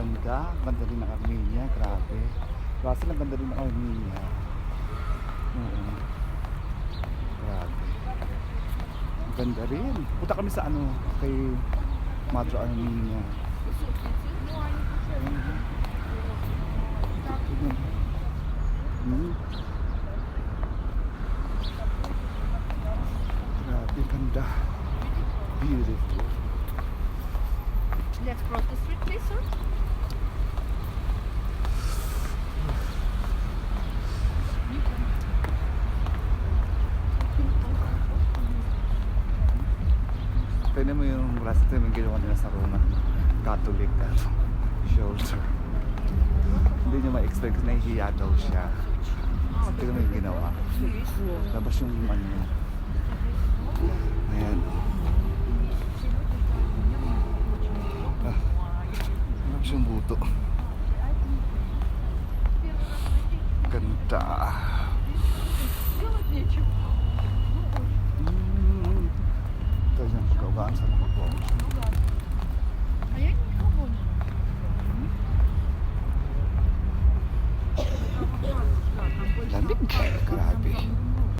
ganda. Ganda rin ng Armenia. Grabe. Russell, ang ganda rin ng Armenia. Oo. Grabe. Ang ganda rin. Punta kami sa ano, kay Madre Armenia. Grabe, ganda. Beautiful. Let's cross the street, please, sir. Tignan mo yung rasta yung ginawa nila sa Roma. Catholic shoulder. Hindi nyo ma-expect na nahihiya daw siya. Tignan mo yung ginawa. Labas yung ano. Ayan. Labas yung buto. Ganda.